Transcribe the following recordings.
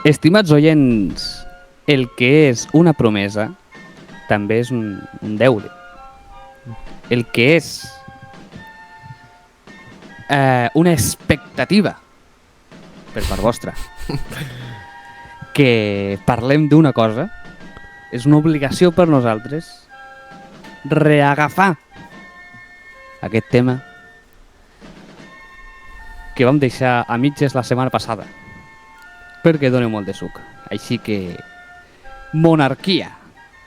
Estimats oients, el que és una promesa també és un deure. El que és una expectativa per part vostra que parlem d'una cosa és una obligació per nosaltres reagafar aquest tema que vam deixar a mitges la setmana passada perquè dona molt de suc. Així que monarquia,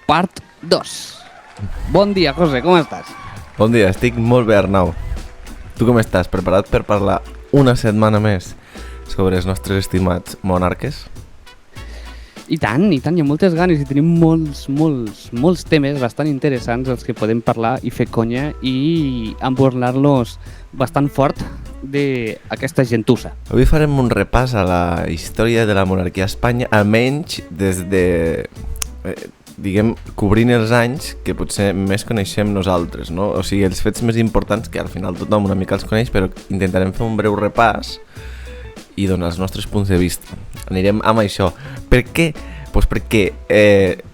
part 2. Bon dia, José, com estàs? Bon dia, estic molt bé, Arnau. Tu com estàs? Preparat per parlar una setmana més sobre els nostres estimats monarques? I tant, hi ha moltes ganes i tenim molts temes bastant interessants els que podem parlar i fer conya i embornar-los bastant fort d'aquesta gentussa. Avui farem un repàs a la història de la monarquia a Espanya, almenys des de, cobrint els anys que potser més coneixem nosaltres, no? O sigui, els fets més importants que al final tothom una mica els coneix, però intentarem fer un breu repàs i donar els nostres punts de vista. Anirem amb això. Per què? Pues perquè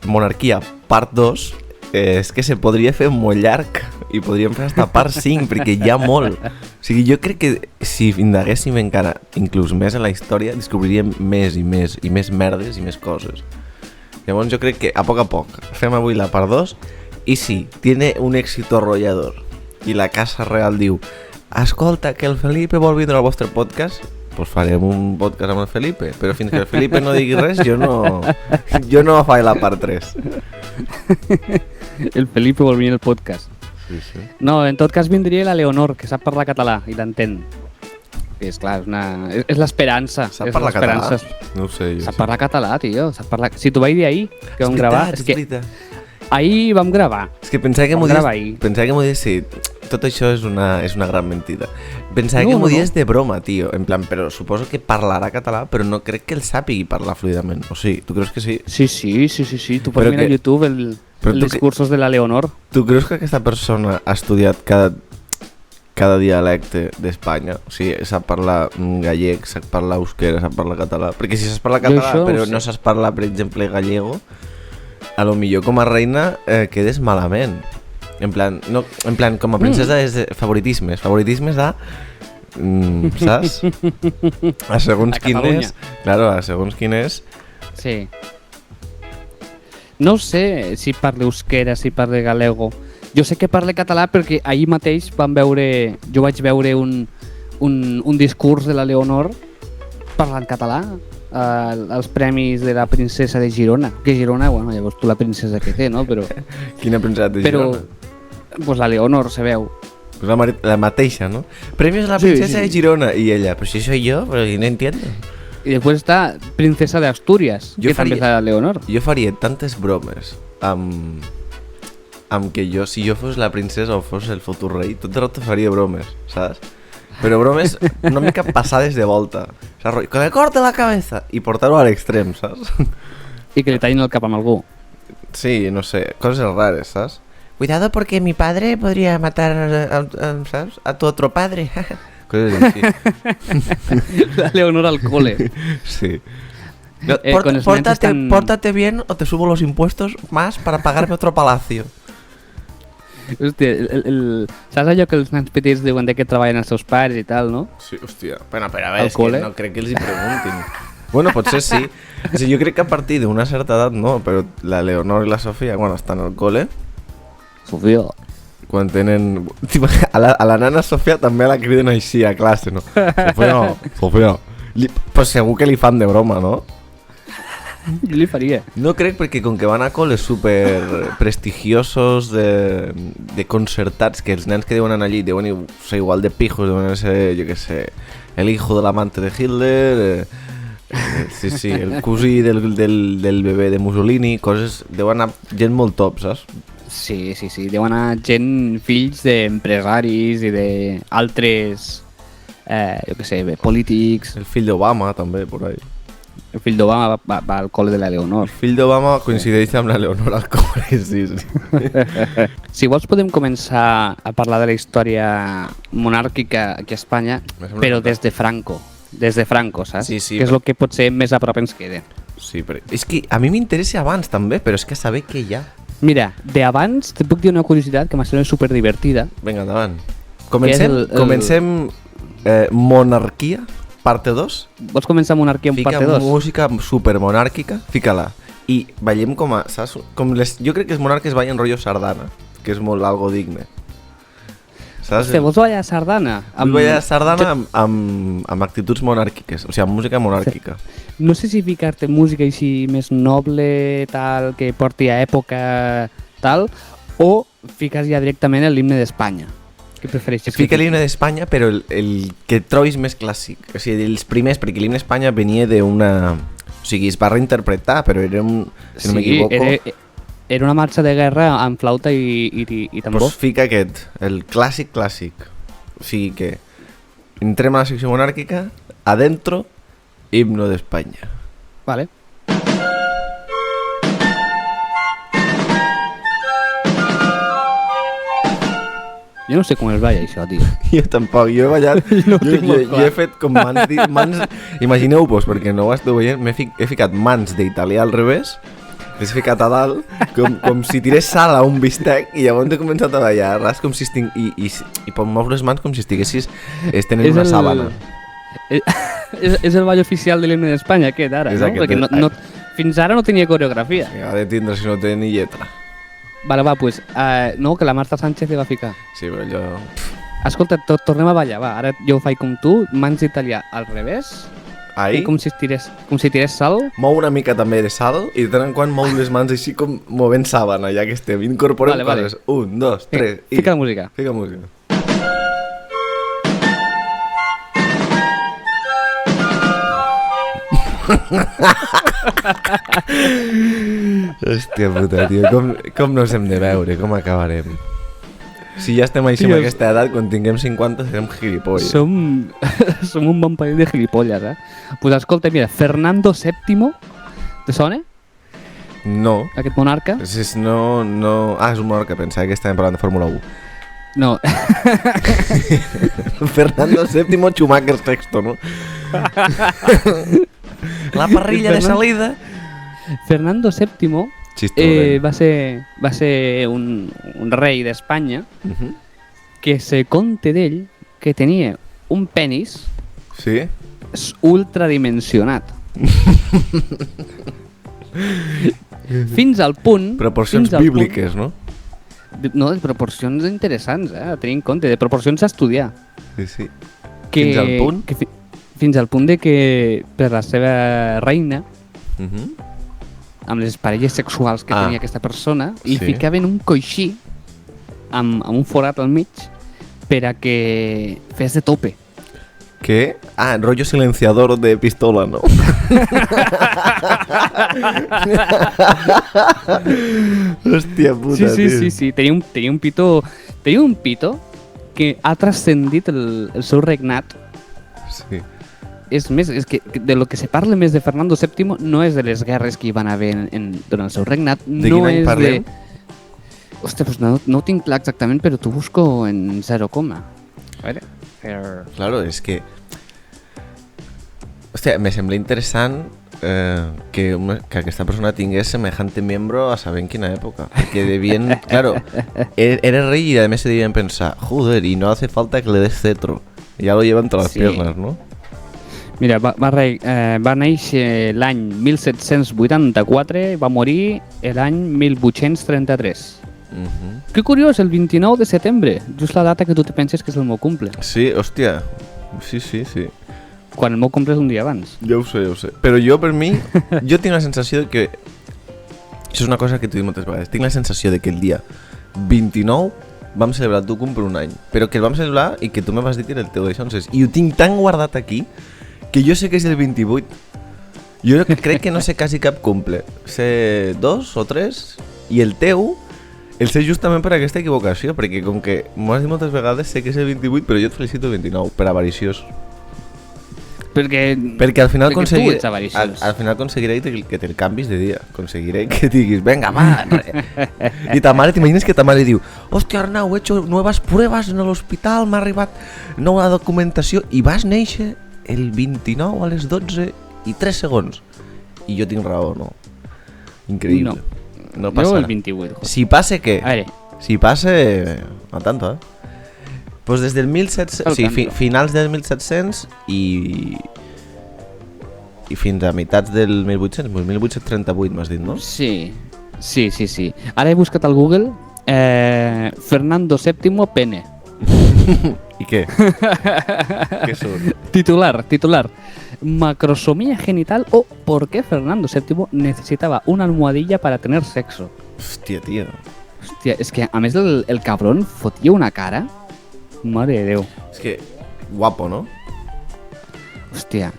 monarquia part 2 és que se podria fer molt llarg i podríem fer fins part 5 perquè hi ha molt. O sigui, jo crec que si indaguéssim encara inclús més en la història descobriríem més i més merdes i més coses. Llavors jo crec que a poc fem avui la part 2 i si tiene un éxito arrollador i la Casa Real diu escolta que el Felipe vol vindre al vostre podcast, pues farem un podcast amb el Felipe, però fins que el Felipe no digui res jo no faig la part 3. El Felipe vol venir al podcast. Sí. No, en tot cas vindria la Leonor, que sap parlar català i l'entén. És clar, és l'esperança. Sap parlar català? No ho sé. Sap parlar català, tio. Si t'ho vaig dir ahir, que vam gravar... És veritat. Ahir vam gravar. És que pensava que m'ho dius... Sí, tot això és una gran mentida. Pensava que m'ho dius de broma, tio. En plan, però suposo que parlarà català, però no crec que el sàpigui parlar fluidament. O sigui, tu creus que sí? Sí. Tu pots mirar a YouTube els discursos de la Leonor. Tu creus que aquesta persona ha estudiat cada dialecte d'Espanya? O sigui, sap parlar gallec, sap parlar euskera, sap parlar català? Perquè si saps parlar català però no saps parlar, per exemple, gallego, a lo millor com a reina quedes malament. En plan, com a princesa és favoritismes de... saps? A segons quin és... Claro, a segons quin és... Sí. No sé si parla euskera, si parla galego. Jo sé que parla català perquè ahir mateix jo vaig veure un discurs de la Leonor parlant català als premis de la princesa de Girona. Que Girona, bueno, llavors tu la princesa que té, no? Però... Quina princesa de Girona? Pues la Leonor se veu. Pues la mateixa, ¿no? Premios a la princesa de Girona. Y ella, pues si soy yo, pero no entiendo. Y después está princesa de Asturias, que també és la Leonor. Jo faria tantes bromes amb que si jo fos la princesa o fos el futur rei, tot el rato faria bromes, saps? Però bromes una mica passades de volta. O sea, que le corte la cabeza i portar-ho a l'extrem, saps? I que li tallin el cap amb algú. Sí, no sé, coses rares, saps? Cuidado porque mi padre podría matar ¿sabes? A tu otro padre. Cosas así. La Leonor al cole. Sí. Pórtate bien o te subo los impuestos más para pagarme otro palacio. Hòstia, saps allò que els nens petits diuen que treballen els seus pares i tal, no? Sí, hòstia. Bueno, però a veure, és que no crec que els hi preguntin. Bueno, potser sí. O sigui, jo crec que a partir d'una certa edat no, però la Leonor i la Sofia, quan estan al cole... Sofia... Quan tenen... A la nana Sofia també la criden així a classe, no? Sofia. Pues segur que li fan de broma, no? Jo li faria. No crec perquè com que van a col·les super prestigiosos de concertats, que els nens que deuen anar allí deuen ser igual de pijos, deuen ser, jo què sé, el hijo de l'amante de Hitler, sí, el cosí del bebè de Mussolini, coses, deuen anar gent molt top, saps? Sí, deu anar gent, fills d'empresaris i d'altres, jo què sé, polítics. El fill d'Obama també, por ahí. El fill d'Obama va al col·le de la Leonor. El fill d'Obama coincideix amb la Leonor al col·le, sí. Si vols podem començar a parlar de la història monàrquica aquí a Espanya, però des de Franco. des de Franco, saps? Sí, sí, Que és el que potser més a prop ens queda. Sí, però és que a mi m'interessa abans també, però és que saber què hi ha. Mira, d'abans te puc dir una curiositat que m'ha semblat superdivertida. Vinga, endavant. Comencem, el- comencem monarquia, parte 2. Vols començar Monarquia amb Fica part 2? música supermonàrquica, fica-la. I ballem com a... Saps? Com jo crec que els monarques ballen rotllo sardana, que és molt algo digne. Saps? Hòstia, vols ballar sardana? Vull ballar sardana amb actituds monàrquiques, o sigui, amb música monàrquica. No sé si ficar-te música així més noble, tal, que porti a època tal, o ficar ja directament l'himne d'Espanya. Què prefereixes? Fica l'himne d'Espanya, però el que trobis més clàssic. O sigui, els primers, perquè l'himne d'Espanya venia d'una... O sigui, es va reinterpretar, però era un... Si no m'equivoco... Era una marxa de guerra amb flauta i tambor. Pues fica aquest, el clàssic clàssic. O sigui que entrem a la secció monàrquica, adentro, himno d'Espanya. Vale. Jo no sé com es balla això, tio. Jo tampoc, jo he ballat, No ho tinc molt jo he fet com mans imagineu-vos, perquè no ho esteu veient, he ficat mans d'italià al revés, l'he ficat a dalt, com si tirés sal a un bistec, i llavors he començat a ballar, ras, com si i pot moure les mans com si estiguessis estenent una sàbana. És el ball oficial de l'himne d'Espanya, aquest, ara, És no? aquest, Perquè fins ara no tenia coreografia. Ha de tindre si no té ni lletra. Vale, va, pues, no, que la Marta Sánchez hi va ficar. Sí, però jo... Escolta, tornem a ballar, va. Ara jo ho faig com tu, mans d'italià al revés, Ahí, com si tirés sal. mou una mica també de sal i de tant en quant mou les mans així com movent sàbana, ja que estem incorporant Vale. coses. 1, 2, 3 i... Fica la música. Fica música. Hòstia puta, tio, com nos hem de veure, com acabarem? Si ja estem així amb Tios. aquesta edat, quan tinguem 50 serem gilipolles. Som un bon parell de gilipolles, Pues escolta, mira, Fernando VII, te sona, No, aquest monarca? no... Ah, és un monarca, pensava que estàvem parlant de Fórmula 1. No, Fernando VII Schumacher sexto, no? La parrilla de salida. Fernando VII Xistó, va ser un rei d'Espanya que se conte d'ell que tenia un penis Sí? ultradimensionat. Fins al punt... Proporcions fins al bíbliques, no? No, de proporcions interessants, a tenir en compte, de proporcions a estudiar. Sí, sí. Que, Fins al punt? Fins al punt de que per la seva reina, amb les parelles sexuals que tenia aquesta persona, li sí. ficaven un coixí amb un forat al mig per a que fes de tope. ¿Qué? Ah, rollo silenciador de pistola, ¿no? Hòstia puta, Sí. Tenia un pito que ha transcendit el seu regnat. Sí. És més, és que de lo que se parla més de Fernando VII no és de les guerres que hi van haver durant el seu regnat. De quin any parlem? Hòstia, pues no ho tinc clar exactament, però t'ho busco en 0, a veure... Claro, és que... Hòstia, me sembla interessant que aquesta persona tingués semejante miembro a saber en quina època. Perquè devien... Claro, era rei y además se debían pensar, joder, y no hace falta que le des cetro. Ya lo llevan todas las piernas, ¿no? Mira, va néixer l'any 1784 i va morir l'any 1833. Que curiós, el 29 de setembre, just la data que tu te penses que és el meu cumple. Sí, hòstia, sí. Quan el meu cumple és un dia abans. Ja ho sé. Però jo, per mi, jo tinc la sensació de que... Això és una cosa que t'ho dic moltes vegades. Tinc la sensació de que el dia 29 vam celebrar tu cumple un any, però que el vam celebrar i que tu me vas dir que era el teu d'això. I ho tinc tan guardat aquí que jo sé que és el 28. Jo crec que no sé quasi cap cumple. Sé 2 o 3 i el teu el sé justament per aquesta equivocació, perquè com que m'ho has dit moltes vegades sé que és el 28, però jo et felicito el 29, per avariciós. Perquè al final al final aconseguiré que te'l canvis de dia. Aconseguiré que diguis, venga, va. I ta mare, t'imagines que ta mare diu, hòstia Arnau, he hecho nuevas pruebas en l'hospital, m'ha arribat nova documentació i vas néixer el 29 a les 12 i 3 segons. I jo tinc raó, no? Increïble. No Jo passarà. el 28. Si passa, què? A veure, Si passa, a tanto, Pues des del 1700... Sí, finals del 1700 i fins a meitats del 1800, 1838 m'has dit, no? sí. Ara he buscat al Google Fernando VII Pene. I què? Què surt? Titular. Macrosomía genital o por qué Fernando VII necesitaba una almohadilla para tener sexo. Hòstia, tio. Hòstia, és que a més el cabron fotia una cara. Mare de Déu. És que, guapo, no? Hòstia.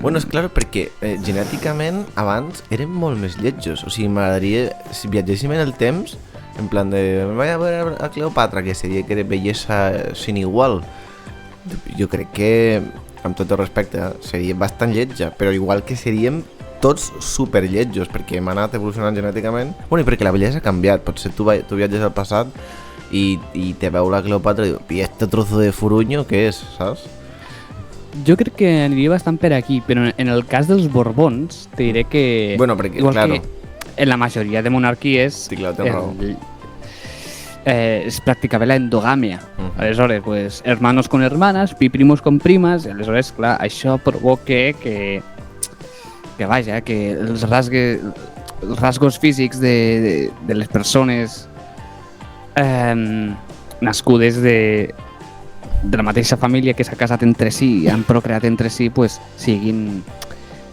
Bueno, és clar, perquè genèticament abans eren molt més lletjos. O sigui, m'agradaria, si viatgéssim en el temps, en plan de... Vaig a veure a Cleopatra, que seria que era bellesa sin igual. Jo crec que, amb tot el respecte, seria bastant lletja, però igual que seríem tots super lletjos, perquè hem anat evolucionant genèticament. Bueno, i perquè la bellesa ha canviat. Potser tu viatges al passat i te veu la Cleopatra i dius, i este trozo de furuño què és, saps? Jo crec que aniria bastant per aquí, però en el cas dels Borbons te diré que... Bueno, perquè, igual claro. que en la majoria de monarquies Sí, clar, tens raó. Es practicava la endogamia. Aleshores, pues, hermanos con hermanas, primos con primas, i aleshores, clar, això provoca que vaja, que els rasgos físics de les persones nascudes de la mateixa família que s'ha casat entre si i han procreat entre si, pues, siguin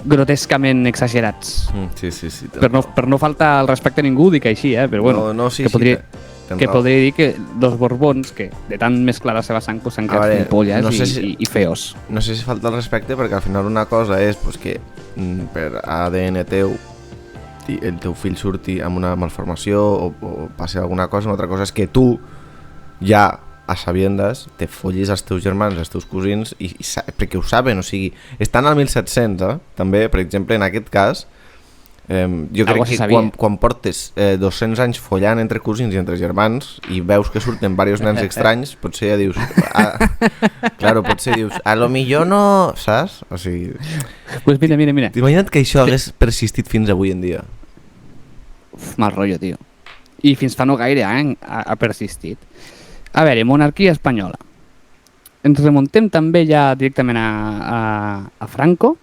grotescament exagerats. Sí. Per no faltar al respecte a ningú, dic així, però bueno, sí, podria dir que los Borbons, que de tant mesclar la seva sang, pues, s'han quedat polles no sé i feos. No sé si falta el respecte, perquè al final una cosa és pues, que per ADN teu el teu fill surti amb una malformació o passi alguna cosa, una altra cosa és que tu ja a sabiendes te follis als teus germans, als teus cosins i perquè ho saben, o sigui, estan al 1700, també, per exemple, en aquest cas jo crec que quan portes 200 anys follant entre cosins i entre germans i veus que surten diversos nens estranys, potser ja dius claro, potser dius a lo millor no, saps? O sigui, pues mira. T'imagina't que això hagués persistit fins avui en dia. Mal rotllo, tio. I fins fa no gaire ha persistit. A veure, monarquia espanyola. Ens remontem també ja directament a Franco,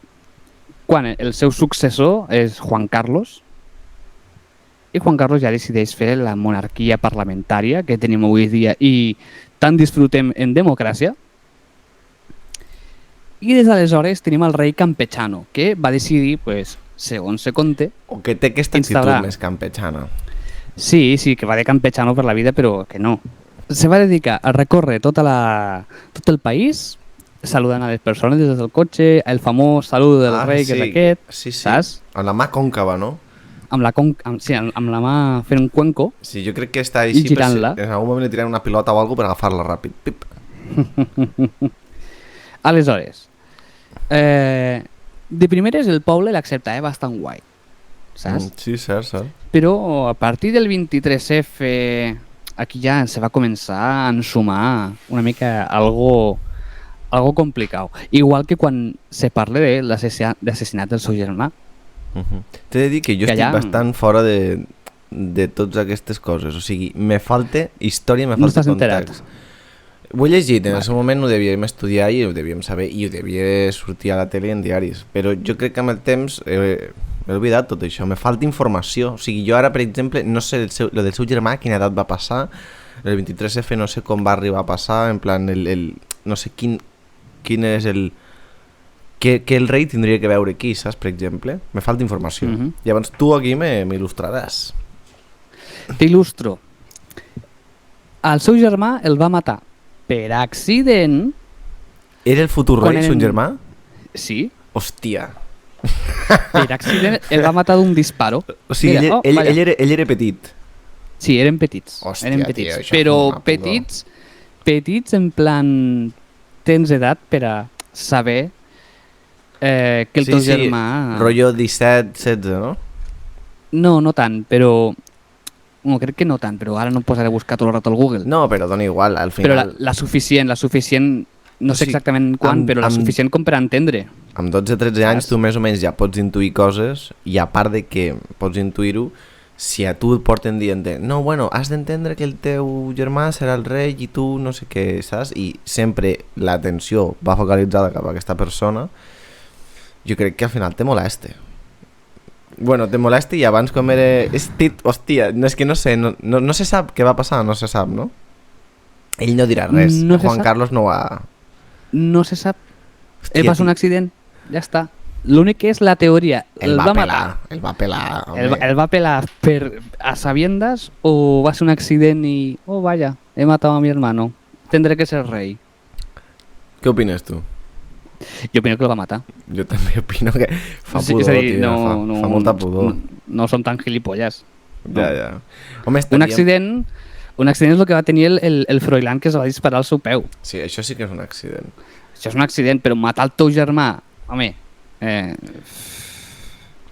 quan el seu successor és Juan Carlos, i Juan Carlos ja decideix fer la monarquia parlamentària que tenim avui dia i tant disfrutem en democràcia. I des d'aleshores tenim el rei campechano, que va decidir, pues, segons se conte... O que té aquesta actitud més campechana. Sí, que va de campechano per la vida, però que no. Se va dedicar a recórrer tot el país, saludant a les persones des del cotxe, el famós saludo del rei, que és aquest, saps? Amb la mà còncava, no? Amb la mà fent un cuenco. Sí, jo crec que està així, i girant-la. En algun moment li tiren una pilota o alguna per agafar-la ràpid. Pip. Aleshores, de primeres el poble l'acceptava bastant guai, saps? Sí, cert. Però a partir del 23F aquí ja se va començar a ensumar una mica algo complicat. Igual que quan se parla de l'assassinat del seu germà. T'he de dir que jo estic bastant fora de totes aquestes coses. O sigui, me falta història, me falta context. Ho he llegit, en el seu moment ho devíem estudiar i ho devíem saber i ho devia sortir a la tele en diaris. Però jo crec que amb el temps m'he oblidat tot això, me falta informació. O sigui, jo ara, per exemple, no sé lo del seu germà, quina edat va passar, el 23F no sé com va arribar a passar, en plan, no sé quin és el... que el rei tindria que veure aquí, saps, per exemple? Me falta informació. Llavors tu aquí m'il·lustraràs. T'il·lustro. El seu germà el va matar per accident. Era el futur rei, son germà? Sí. Hòstia. Per accident el va matar d'un disparo. O sigui, ell era petit. Sí, eren petits. Hòstia, eren petits. Tio, però petits en plan tens edat per a saber que el teu germà... Rotllo 17-16, no? No tant, però... No, crec que no tant, però ara no em posaré a buscar tot el rato al Google. No, però dona igual, al final... Però la suficient No sé exactament quan, però la suficient com per entendre. Amb 12-13 anys tu més o menys ja pots intuir coses i a part de que pots intuir-ho, si a tu et porten dient no, bueno, has d'entendre que el teu germà serà el rei i tu no sé què, saps? I sempre l'atenció va focalitzada cap a aquesta persona, jo crec que al final te moleste. Bueno, te moleste i abans com era... Hòstia, és que no sé, no se sap què va passar, no se sap, no? Ell no dirà res, no Juan Carlos no va... No se sap. Va ser un accident, ja està. L'únic que és la teoria. El va pelar. El va pelar per a sabiendas o va ser un accident i... Oh, vaya, he matado a mi hermano. Tendré que ser rei. Què opines tu? Jo opino que el va matar. Jo també opino que fa pudor, és a dir, tio, fa molta pudor. No són tan gilipolles. No. Ja. Home, un accident és el que va tenir el Froilán, que es va disparar al seu peu. Sí, això sí que és un accident. Això és un accident, però matar el teu germà, home,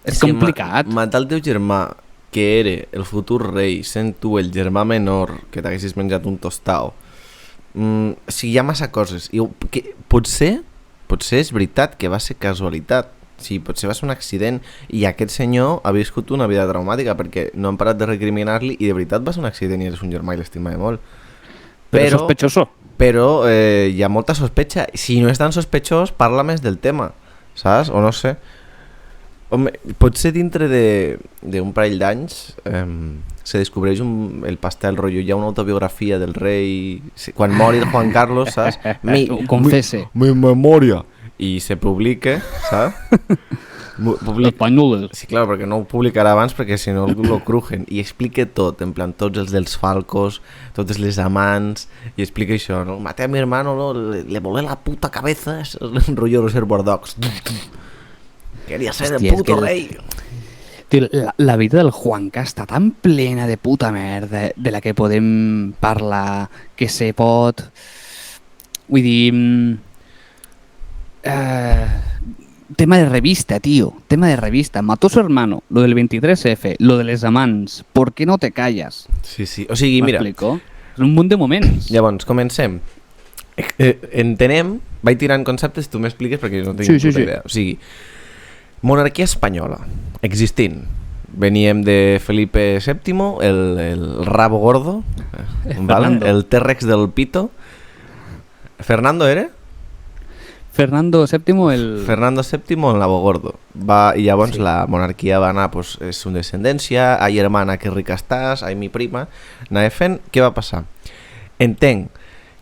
és complicat. Matar el teu germà, que era el futur rei, sent tu el germà menor, que t'haguessis menjat un tostau. O sigui, hi ha massa coses. Potser és veritat que va ser casualitat. Sí, potser va ser un accident i aquest senyor ha viscut una vida traumàtica perquè no han parat de recriminar-li i de veritat va ser un accident i és un germà i l'estimava molt. Però sospechoso. Però hi ha molta sospecha. Si no és tan sospechós, parla més del tema, saps? O no sé. Home, potser dintre d'un parell d'anys se descobreix el pastel rotllo. Hi ha una autobiografia del rei quan mori el Juan Carlos, saps? Confesse. Mi memòria. I se publica, saps? Españoles. Sí, clar, perquè no ho publicarà abans perquè si no lo crujen. I explica tot, en plan, tots els dels falcos, totes les amants, i explica això, no? Maté a mi hermano, no? Le volé la puta cabeza, un rotllo Reservoir Dogs. Quería ser el puto rei. Tio, la vida del Juanca està tan plena de puta merda de la que podem parlar, que se pot... Vull dir... tema de revista, tío. Tema de revista. Mató su hermano. Lo del 23F. Lo de les amants. ¿Por qué no te callas? Sí. O sigui, mira... M'explico? És un munt de moments. Llavors, comencem. Entenem... Vaig tirant conceptes, tu m'expliques perquè no tinc puta idea. O sigui, monarquia espanyola. Existint. Veníem de Felipe VII, el rabo gordo, ¿vale? El T-Rex del pito. ¿Fernando era? Fernando VII el nabo gordo. I llavors la monarquia va anar, pues, és una descendència, ai hermana que rica estàs, ai mi prima, anava fent. Què va passar? Entenc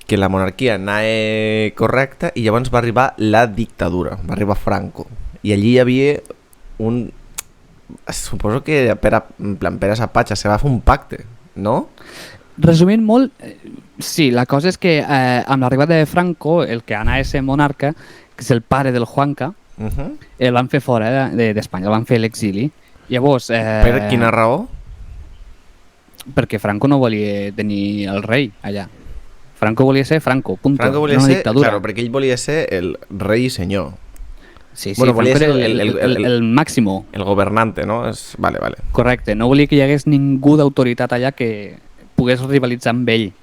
que la monarquia anava correcta i llavors va arribar la dictadura, va arribar Franco. I allí hi havia un... Suposo que en plan Pere Sapatxa se va fer un pacte, no? Resumint molt, sí, la cosa és que amb l'arribada de Franco, el que anava a ser monarca, que és el pare del Juanca, el van fer fora d'Espanya, el van fer l'exili. Llavors... Per quina raó? Perquè Franco no volia tenir el rei allà. Franco volia ser Franco, punto. Franco volia ser, claro, perquè ell volia ser el rei i senyor. Sí, bueno, Franco era el màximo. El governante, no? Vale. Correcte, no volia que hi hagués ningú d'autoritat allà que pogués rivalitzar amb ell.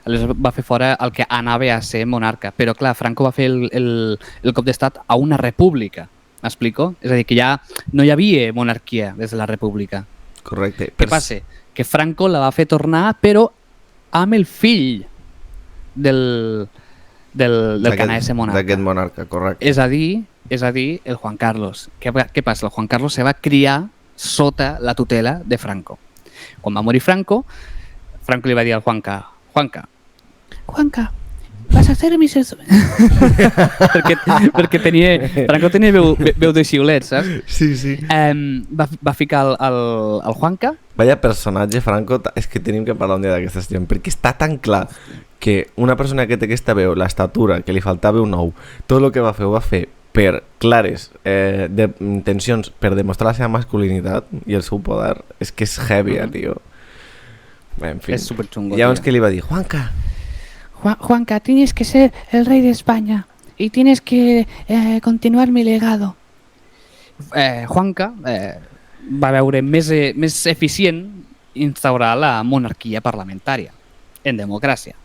Aleshores va fer fora el que anava a ser monarca. Però clar, Franco va fer el cop d'estat a una república, m'explico? És a dir, que ja no hi havia monarquia des de la república. Correcte. Què passa? Que Franco la va fer tornar, però amb el fill del que anava a ser monarca. D'aquest monarca, correcte. És a dir, el Juan Carlos. Què passa? El Juan Carlos se va criar sota la tutela de Franco. Quan va morir Franco li va dir al Juanca, vas a ser mi sucesor. perquè Franco tenia veu de xiulet, saps? Sí. Va ficar el Juanca. Vaya personatge, Franco, és que tenim que parlar un dia d'aquesta gent, perquè està tan clar que una persona que té aquesta veu, l'estatura, que li faltava un ou, tot el que va fer ho va fer per clares intencions, per demostrar la seva masculinitat i el seu poder, és que és heavy, tio. En fin. Es súper chungo. Llavors que li va dir, Juanca, tienes que ser el rey de España y tienes que continuar mi legado. Juanca va veure més eficient instaurar la monarquia parlamentària en democràcia.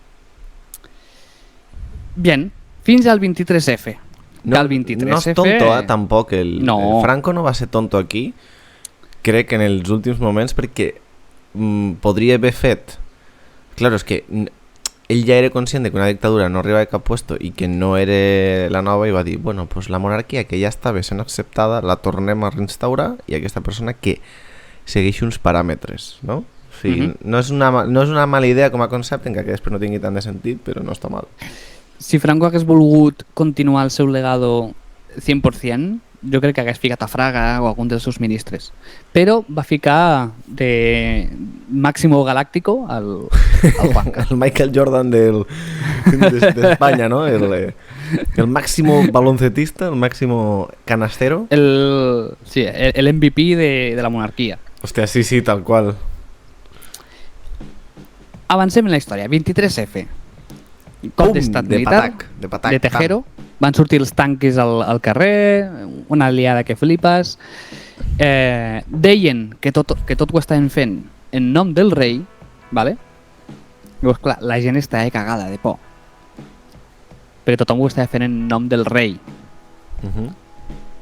Bien, Fins al 23F. No, el 23F... no és tonto, tampoc. El Franco no va ser tonto aquí, crec que en els últims moments, perquè podria haver fet... Claro, és que ell ja era conscient de que una dictadura no arribava a cap puesto i que no era la nova i va dir, bueno, pues la monarquia que ja estava sent acceptada la tornem a reinstaurar i aquesta persona que segueixi uns paràmetres, no? O sigui, no és una mala idea com a concepte, encara que després no tingui tant de sentit, però no està mal. Si Franco hagués volgut continuar el seu legado 100%, jo crec que hagués ficat a Fraga o algun dels seus ministres. Però va ficar de Máximo Galáctico al Juanca. El Michael Jordan d'Espanya, ¿no? El máximo baloncetista, el máximo canastero. El MVP de la monarquia. Hòstia, sí, tal qual. Avancem en la història. 23F. Cop d'estat militar, de Tejero. Van sortir els tanques al carrer, una aliada que flipes. Deien que tot ho estaven fent en nom del rei, ¿vale? Llavors, clar, la gent estava cagada de por. Perquè tothom ho estava fent en nom del rei.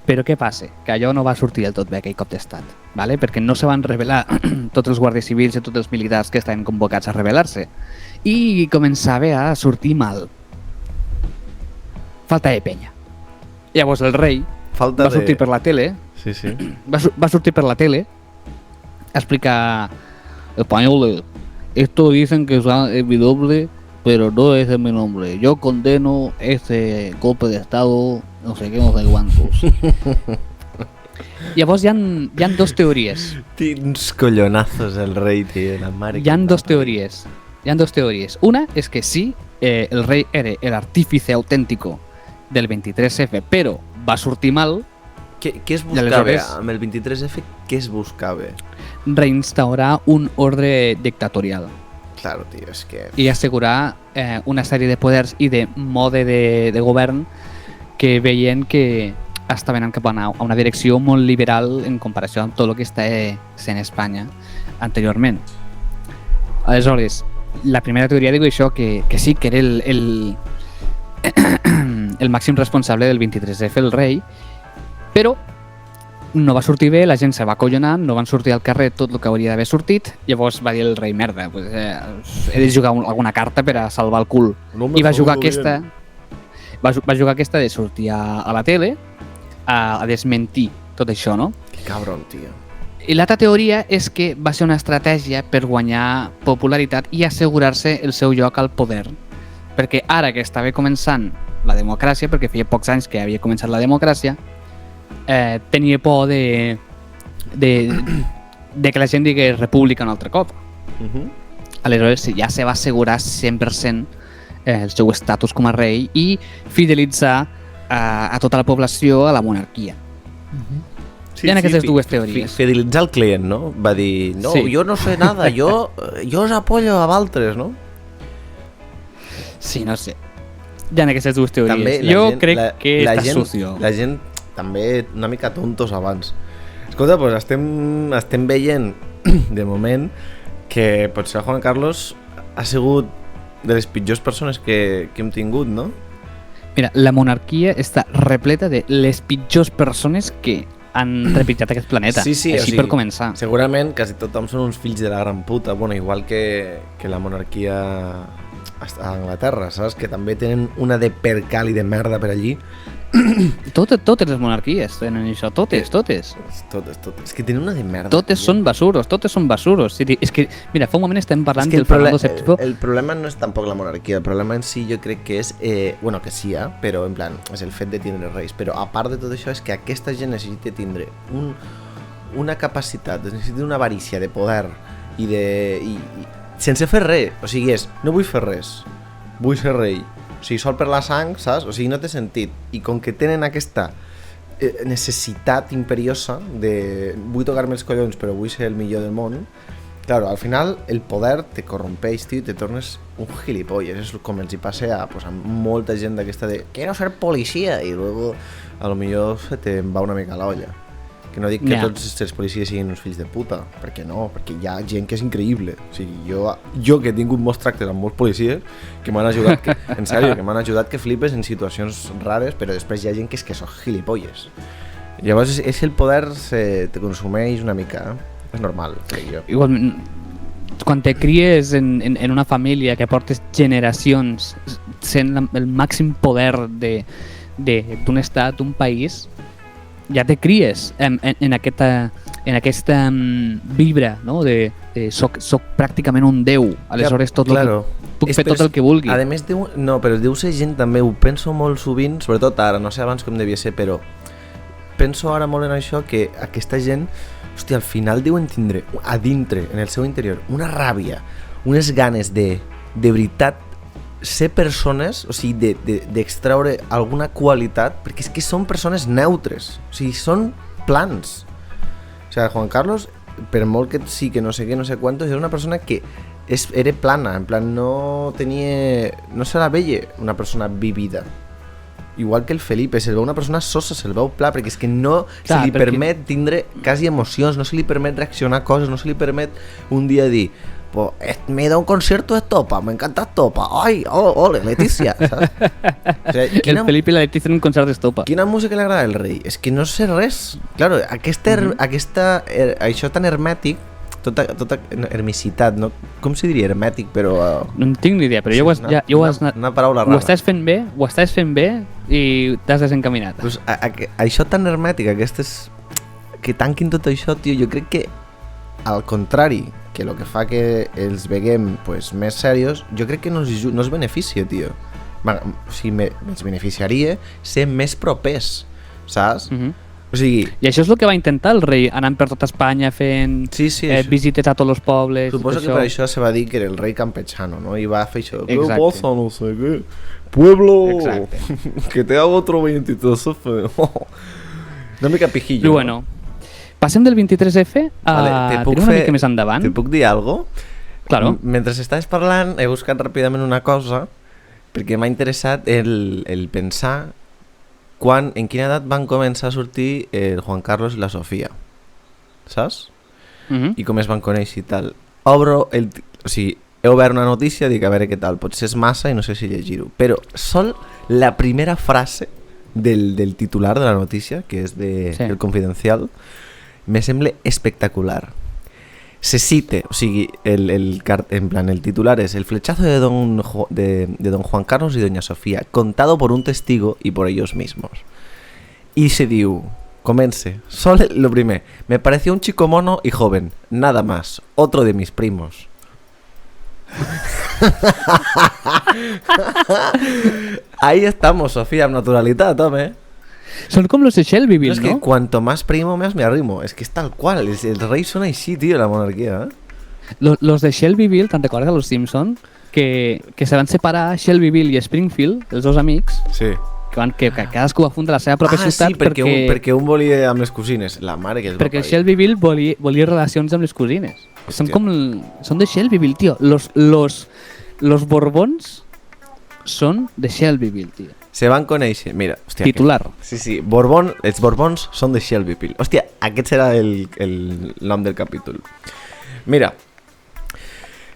Però què passa? Que allò no va sortir del tot bé, aquell cop d'estat, ¿vale? Perquè no se van rebel·lar tots els guàrdies civils i tots els militars que estaven convocats a rebel·lar-se. I començava a sortir mal. Falta de penya. Llavors el rei va sortir per la tele. Sí. Va sortir per la tele a explicar: españoles, esto dicen que es mi nombre, pero no es mi nombre. Yo condeno este golpe de estado, no sé qué, no sé cuántos. Llavors hi ha dos teories. Tins collonazos el rei, tio, la mare. Hi ha dos teories. Una és que sí, el rei era el artífice auténtico del 23F, però va sortir mal. Què es buscava? Amb el 23F, què es buscava? Reinstaurar un ordre dictatorial. Claro, tio, és que... I assegurar una sèrie de poders i de mode de govern que veien que estaven cap a una direcció molt liberal en comparació amb tot el que estava sent Espanya anteriorment. Aleshores, la primera teoria diu això, que sí, que era el màxim responsable del 23F, el rei, però no va sortir bé, la gent se va acollonar, no van sortir al carrer tot el que hauria d'haver sortit, llavors va dir el rei, merda, pues, he de jugar alguna carta per a salvar el cul. I va jugar aquesta de sortir a la tele a desmentir tot això, no? Que cabron, tio. I l'altra teoria és que va ser una estratègia per guanyar popularitat i assegurar-se el seu lloc al poder. Perquè ara que estava començant la democràcia, perquè feia pocs anys que havia començat la democràcia, tenia por de que la gent digués república un altre cop. Aleshores ja se va assegurar 100% el seu estatus com a rei i fidelitzar a tota la població a la monarquia. Hi ha aquestes dues teories. Fidelitzar el client, no? Va dir, no, sí. Jo no sé nada, yo os apoyo a Valtres, no? Sí, no sé. Hi ha aquestes dues teories. Jo crec que està sucio. La gent també una mica tontos abans. Escolta, doncs estem veient de moment que potser Juan Carlos ha sigut de les pitjors persones que hem tingut, no? Mira, la monarquia està repleta de les pitjors persones que han trepitjat aquest planeta. Sí, així per començar. Segurament quasi tothom són uns fills de la gran puta, bueno, igual que la monarquia a Anglaterra, saps? Que també tenen una de percal i de merda per allí. Totes les monarquies tenen això, totes. Totes. És que tenen una de merda. Totes són basuros. És que, mira, fa un moment estem parlant del Fernando VII. El problema no és tampoc la monarquia, el problema en si jo crec que és, bueno, que sí, però en plan, és el fet de tindre reis, però a part de tot això és que aquesta gent necessita tindre una capacitat, necessita una avarícia de poder i sense fer res, o sigui no vull fer res, vull ser rei. O sigui, sol per la sang, saps? O sigui, no té sentit. I com que tenen aquesta necessitat imperiosa de vull tocar-me els collons però vull ser el millor del món, claro, al final el poder te corrompeix, tio, i te tornes un gilipolles. És com els hi passa a molta gent d'aquesta de quiero ser policia i luego a lo millor se te va una mica la olla. Que no dic que Ja. tots els policies siguin uns fills de puta, perquè no, perquè hi ha gent que és increïble. O sigui, jo que he tingut molts tractes amb molts policies que m'han ajudat, en sèrio, que m'han ajudat que flipes en situacions rares, però després hi ha gent que és que són gilipolles. Llavors és el poder te consumeix una mica, és normal, crec jo. Igualment, quan te cries en una família que portes generacions sent el màxim poder d'un estat, d'un país, ja te cries en aquesta vibra, no? de soc pràcticament un déu, aleshores tot claro. puc fer tot el que vulgui. A més, però deu ser gent també, ho penso molt sovint, sobretot ara, no sé abans com devia ser, però penso ara molt en això, que aquesta gent, hòstia, al final deuen tindre a dintre, en el seu interior, una ràbia, unes ganes de veritat ser persones, o sigui, d'extraure alguna qualitat, perquè és que són persones neutres, o sigui, són plans. O sigui, Juan Carlos, per molt que sí, que no sé què, no sé quantos, era una persona que era plana, en plan, no se la veia una persona vivida. Igual que el Felipe, se'l veu una persona sosa, se'l veu pla, perquè és que no se li permet tindre quasi emocions, no se li permet reaccionar a coses, no se li permet un dia dir pues me da un concierto de Estopa, me encanta Estopa, ay, ole, Leticia, ¿sabes? O sigui, El Felipe i la Leticia en un concert d'Estopa. Quina música li agrada al rei? És que no sé res. Claro, això tan hermètic, tota hermicitat, no? Com se diria hermètic, però... No en tinc ni idea, però una paraula rara. Ho estàs fent bé i t'has desencaminat. Pues, això tan hermètic, que tanquin tot això, tio, jo crec que al contrari, que el que fa que els veguem pues, més serios, jo crec que no es beneficia, tio. O sigui, ens beneficiaria ser més propers, saps? O sigui... I això és el que va intentar el rei, anant per tota Espanya fent visites a tots els pobles. Suposo que per això se va dir que era el rei campechano, no? I va fer això. Exacte. ¿Qué pasa? No sé qué. Pueblo, exacte. Que te hago otro 23F. Una mica pijillo. I bueno, passem del 23F a tenir una mica més endavant. Te puc dir alguna cosa? Claro. Mentre estaves parlant, he buscat ràpidament una cosa, perquè m'ha interessat el pensar en quina edat van començar a sortir el Juan Carlos i la Sofia, saps? I com es van conèixer i tal. O sigui, he obert una notícia, dic a veure què tal, potser és massa i no sé si llegir-ho, però sol la primera frase del titular de la notícia, que és del Confidencial, me sembla espectacular. Se cite, o sigui, en plan, el titular es el flechazo de don Juan Carlos y doña Sofía, contado por un testigo y por ellos mismos. Y se diu, comence, solo lo primer, me pareció un chico mono y joven, nada más, otro de mis primos. Ahí estamos, Sofía, amb naturalitat, home. Són com los de Shelbyville, no? És que cuanto más primo, más me arrimo. És que és tal qual, els reis són així, tio, la monarquia, Los de Shelbyville, te'n recordes a los Simpson? Que se van separar Shelbyville i Springfield, els dos amics. Sí. Que cadascú va fundar la seva pròpia ciutat perquè un volia amb les cosines, la mare que es va perquè Shelbyville volia relacions amb les cosines. Són de Shelbyville, tio. Los Borbons són de Shelbyville, tio. Se van conèixer, mira, hòstia, titular. Sí, els Borbons són de Shelbyville. Hòstia, aquest serà el nom del capítol. Mira,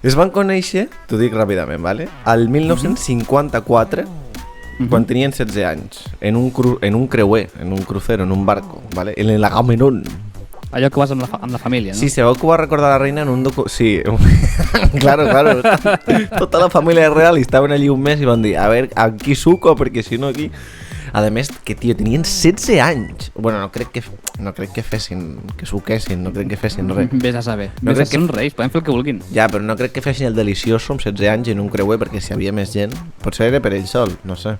es van conèixer, t'ho dic ràpidament, ¿vale? Al 1954, quan tenien 16 anys, en un creuer, en un crucero, en un barco, ¿vale? En el Agamenón. Allò que vas amb la família, no? Sí, se va ocupar recordar la reina en un Sí, claro. Tota la família real estaven allí un mes i van dir, a ver, aquí suco, perquè si no aquí... A més, que tio, tenien 16 anys. Bueno, no crec que fessin, que suquessin, no crec que fessin res. Vés a saber. Són reis, poden fer el que vulguin. Ja, però no crec que fessin el delicioso amb 16 anys en un creuer, perquè si hi havia més gent, potser era per ell sol, no sé.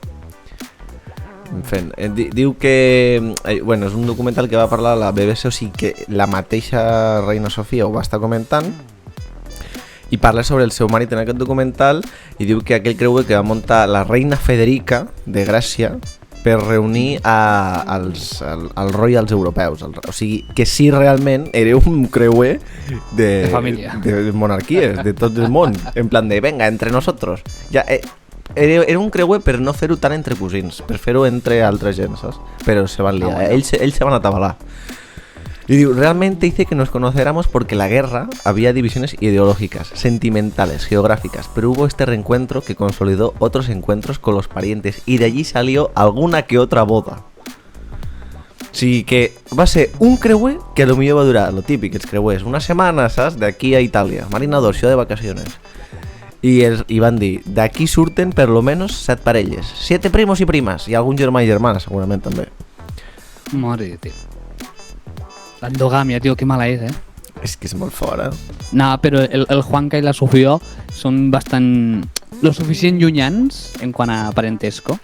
En fi, diu que... Bueno, és un documental que va parlar la BBC, o sigui que la mateixa reina Sofia ho va estar comentant, i parla sobre el seu marit en aquest documental, i diu que aquell creuer que va muntar la reina Federica de Grècia per reunir als royals europeus. O sigui, que sí, realment era un creuer de família, de monarquies, de tot el món, en plan de, venga, entre nosotros. Ja, era un creuer per no fer-ho tant entre cosins, per fer-ho entre altra gent, saps? Però se van liar, ells se van atabalar. Y digo, realmente dice que nos conociéramos porque la guerra había divisiones ideológicas, sentimentales, geográficas, pero hubo este reencuentro que consolidó otros encuentros con los parientes y de allí salió alguna que otra boda. Sí que va ser un creuer que a lo millor va durar, lo típic, els creuers, una setmana, saps? D'aquí a Itàlia, Marina d'Ocio de vacaciones. I van dir, d'aquí surten per lo menos 7 parelles, 7 primos i primes, i algun germà i germana, segurament també. Mare de Déu. La endogamia, tio, que mala és, És que és molt fora. No, però el Juanca i la Sofia són bastant... lo suficient llunyans en quant a parentesco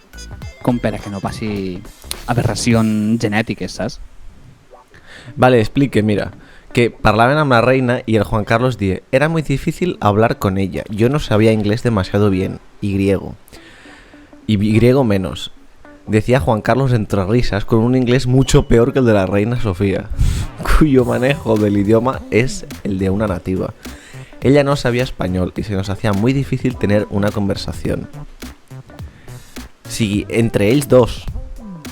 com per a que no passi aberracions genètiques, saps? Vale, explique, mira. Que parlaban a la reina y el Juan Carlos dice: era muy difícil hablar con ella. Yo no sabía inglés demasiado bien, y griego. Y griego menos. Decía Juan Carlos entre risas, con un inglés mucho peor que el de la reina Sofía, cuyo manejo del idioma es el de una nativa. Ella no sabía español y se nos hacía muy difícil tener una conversación. Sí, entre ells dos.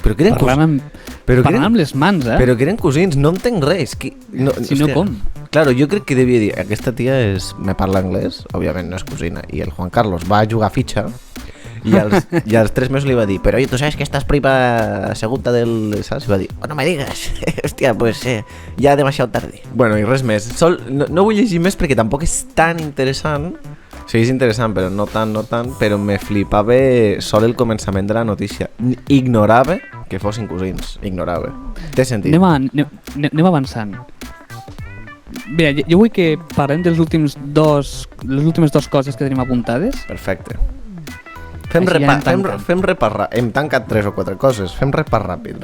Però que eren Parlant amb les mans, Però que eren cosins, no entenc res. Que, no, si no, com? Claro, jo crec que devia dir, aquesta tia me parla anglès, òbviament no és cosina, i el Juan Carlos va jugar fitxa, i als 3 mesos li va dir, però oye, tu sabes que estás prima segunda del... ¿sabes? I va dir, oh, no me digas, hòstia, pues ya demasiado tarde. Bueno, i res més. No vull llegir més perquè tampoc és tan interessant. Sí, és interessant, però no tant, però me flipava sol el començament de la notícia. Ignorava que fossin cosins, ignorava. Té sentit. Anem avançant. Mira, jo vull que parlem les últimes dues coses que tenim apuntades. Perfecte. Fem repàs. Hem tancat 3 o 4 coses. Fem repàs ràpid.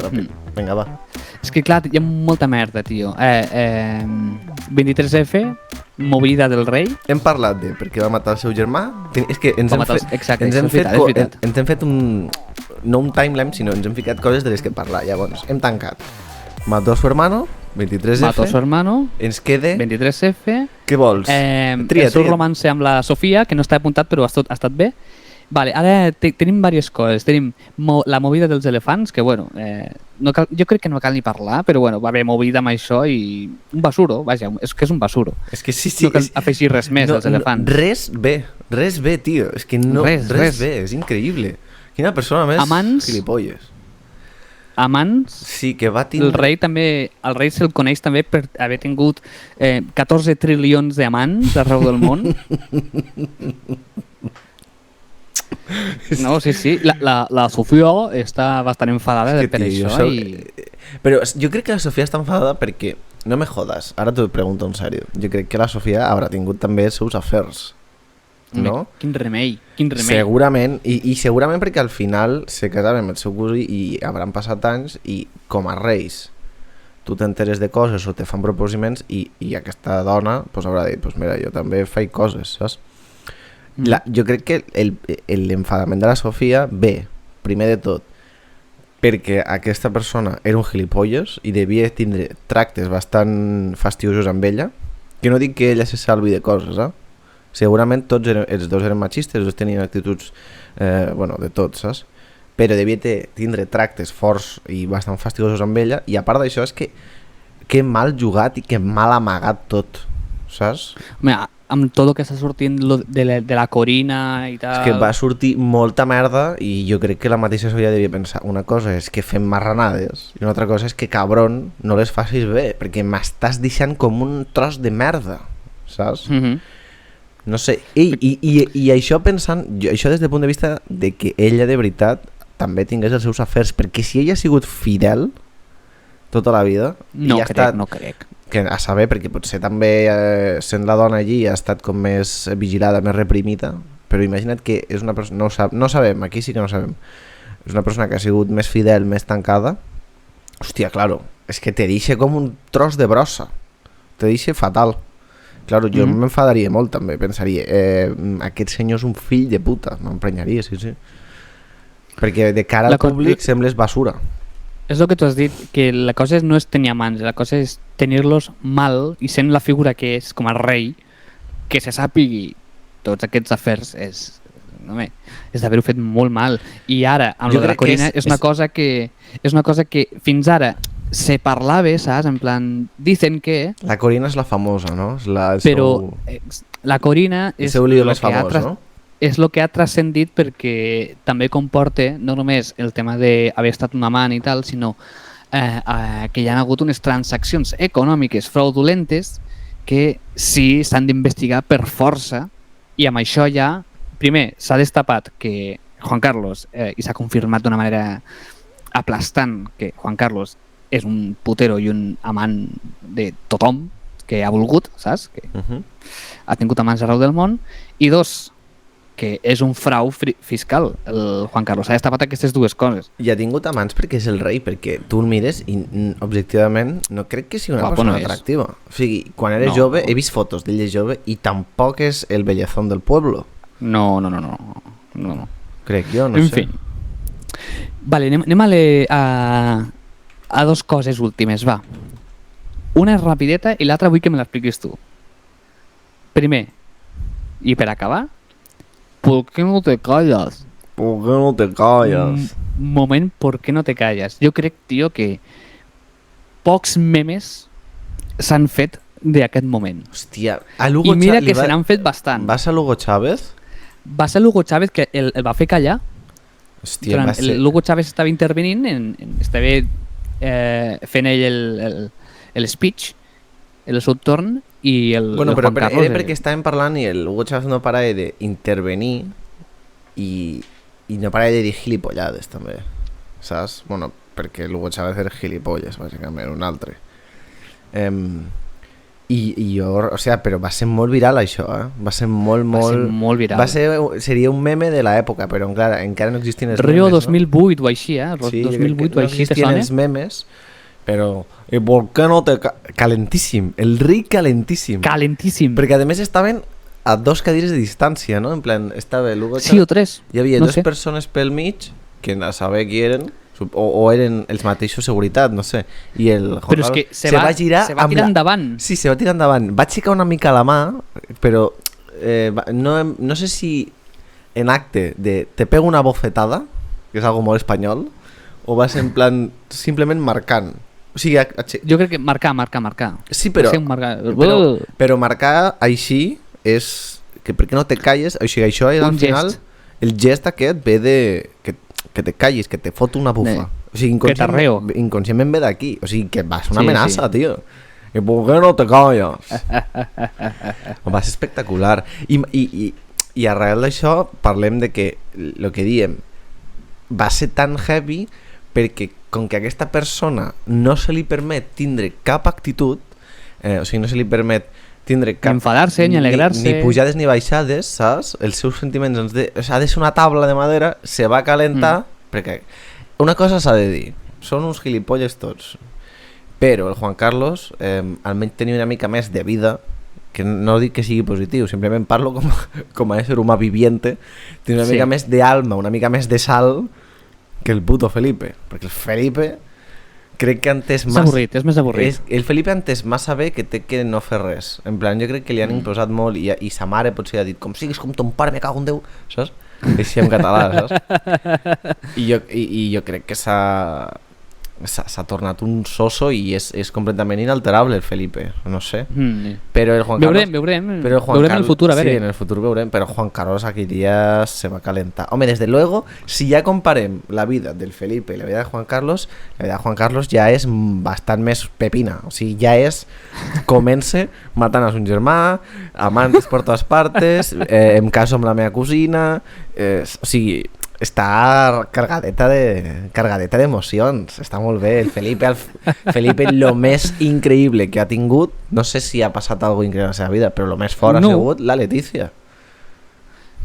Vinga, va. És que clar, hi ha molta merda, tio. 23F, movida del rei. Hem parlat de perquè va matar el seu germà. És que ens hem fet un... no un timeline, sinó ens hem ficat coses de les que parlar. Llavors, hem tancat. Mató a su hermano, 23F. Mató a su hermano. Ens queda... 23F. Què vols? El seu romance amb la Sofia, que no està apuntat però ha estat bé. Vale, ara tenim diverses coses. Tenim la movida dels elefants, que bueno, jo crec que no cal ni parlar, però bueno, va haver movida amb això i un basuro, vaja, és que és un basuro. És que sí, no cal afegir res més als elefants. Res bé, tio. És que no, res bé, és increïble. Quina persona més gilipolles. Amants, sí, que va tindre... El rei se'l coneix també per haver tingut 14 trilions d'amants arreu del món. No, sí. La Sofia està bastant enfadada per això. Però jo crec que la Sofia està enfadada perquè, no me jodas, ara t'ho pregunto en sèrio, jo crec que la Sofia haurà tingut també els seus afers, no? Quin remei. Segurament, i segurament perquè al final se casava amb el seu cosí i hauran passat anys i com a reis tu t'enteres de coses o te fan proposiments i aquesta dona pues, haurà dit, pues mira, jo també faig coses, saps? Jo crec que l'enfadament de la Sofia ve, primer de tot, perquè aquesta persona era un gilipolles i devia tindre tractes bastant fastidiosos amb ella, que no dic que ella se salvi de coses, segurament els dos eren machistes, els dos tenien actituds, de tots, saps? Però devia tindre tractes forts i bastant fastidiosos amb ella, i a part d'això és que mal jugat i que mal amagat tot, saps? Home, amb tot el que està sortint de la Corina i tal... És que va sortir molta merda i jo crec que la mateixa Sofia devia pensar, una cosa és que fem marranades i una altra cosa és que cabron no les facis bé perquè m'estàs deixant com un tros de merda, saps? No sé, i això pensant, això des del punt de vista de que ella de veritat també tingués els seus afers, perquè si ella ha sigut fidel tota la vida no crec que a saber, perquè potser també sent la dona allí ha estat com més vigilada, més reprimida, però imagina't que és una persona, no sabem, aquí sí que no sabem, és una persona que ha sigut més fidel, més tancada, hòstia, claro, és que te deixa com un tros de brossa, te deixa fatal. Claro, jo m'enfadaria molt també, pensaria, aquest senyor és un fill de puta, m'emprenyaria, sí, perquè de cara al públic sembles basura. És el que tu has dit, que la cosa no és tenir amants, la cosa és tenir-los mal i sent la figura que és com a rei, que se sàpigui tots aquests afers és d'haver-ho fet molt mal. I ara, amb la Corina, és una cosa que fins ara se parlava, saps? En plan, dicen que, La Corina és la famosa, no? És el però seu, la Corina el és seu líder lo més que ha famós, no? és el que ha transcendit perquè també comporta no només el tema d'haver estat un amant i tal, sinó que hi ha hagut unes transaccions econòmiques fraudulentes que sí s'han d'investigar per força, i amb això ja, primer, s'ha destapat que Juan Carlos, i s'ha confirmat d'una manera aplastant que Juan Carlos és un putero i un amant de tothom que ha volgut, saps? Que ha tingut amants arreu del món. I dos, que és un frau fiscal, el Juan Carlos. Ha destapat aquestes dues coses. I ha tingut amants perquè és el rei, perquè tu el mires i objectivament no crec que sigui una Guapo persona no és. atractiva. O sigui, quan era No. jove he vist fotos d'ell de jove i tampoc és el bellezón del pueblo. No. Crec jo, no En sé. fi. Vale, anem a dos coses últimes, va. Una és rapideta i l'altra vull que me l'expliquis tu. Primer, i per acabar, ¿por qué no te callas? ¿Por qué no te callas? Moment, ¿por qué no te callas? Jo crec, tio, que pocs memes s'han fet d'aquest moment. Hòstia, a Hugo I mira Chávez que se n'han fet bastant. Va ser Hugo Chávez? Va ser l'Hugo Chávez que el va fer callar. Hòstia, va ser... L'Hugo Chávez estava intervenint, estava fent ell el speech, el seu torn, i el Bueno, però Juan Carlos... era perquè estàvem parlant i el Hugo Chávez no parava d'intervenir i no parava de dir gilipollades també, saps? Bueno, perquè el Hugo Chávez era gilipolles, bàsicament, un altre. I jo, o sigui, però va ser molt viral això, Va ser molt... Va ser molt viral. Seria un meme de l'època, però encara no existien els Rio memes, 2008 o així, Sí, 2008 o no així, te existien sona? els memes, però... I per què no te... Calentíssim, el rei calentíssim. Calentíssim. Perquè a més estaven a 2 cadires de distància, no? En plan, estava l'Hugo Sí o Chávez, 3. hi havia no 2 sé. persones pel mig, que a saber qui eren, o eren els mateixos seguretat, no sé. I el Juan Però és Carlos que se va girar tirar amb endavant. Sí, se va tirar endavant. Va aixecar una mica la mà, però no sé si en acte de te pego una bofetada, que és algo molt espanyol, o va ser en plan simplement marcant. O sigui, Jo crec que marcar. sí, però, Va ser un marcar. però marcar així és que per què no te calles, o sigui, això és Un al final gest. el gest aquest ve de que te callis, que te fot una bufa. O sigui, Que t'arreo. inconscientment ve d'aquí, o sigui, que va ser una Sí, amenaça, sí. tio. I per què no te calles? Va ser espectacular. I arrel d'això parlem de que el que diem va ser tan heavy perquè com que a aquesta persona no se li permet tindre cap actitud, o sigui, no se li permet tindre cap... Ni enfadar-se, ni alegrar-se. Ni pujades ni baixades, saps? Els seus sentiments ha de ser una taula de madera, se va calentar, perquè una cosa s'ha de dir, són uns gilipolles tots, però el Juan Carlos almenys tenia una mica més de vida, que no dic que sigui positiu, simplement parlo com a ésser humà viviente, té una mica més d'alma, una mica més de sal que el puto Felipe, perquè el Felipe crec que ha entès massa... És més avorrit. El Felipe ha entès massa bé que té que no fer res. En plan, jo crec que li han imposat molt i sa mare potser ha dit com siguis com ton pare, me cago en Déu, saps? Així en català, saps? I jo crec que s'ha tornat un soso i és completament inalterable el Felipe, no sé. Però el Juan Carlos... Veurem Carlos, el futur, a veure. Sí, en el futur veurem, però Juan Carlos aquell dia se va calentar. Home, desde luego, si ja comparem la vida del Felipe i la vida de Juan Carlos, la vida de Juan Carlos ja és bastant més pepina. O sigui, ja és... Comença matant a son germà, amantes per totes partes, em caso amb la meva cosina... O sigui... Està cargadeta d'emocions, està molt bé. El Felipe lo més increïble que ha tingut, no sé si ha passat alguna increïble en la seva vida, però lo més fort ha sigut la Letícia.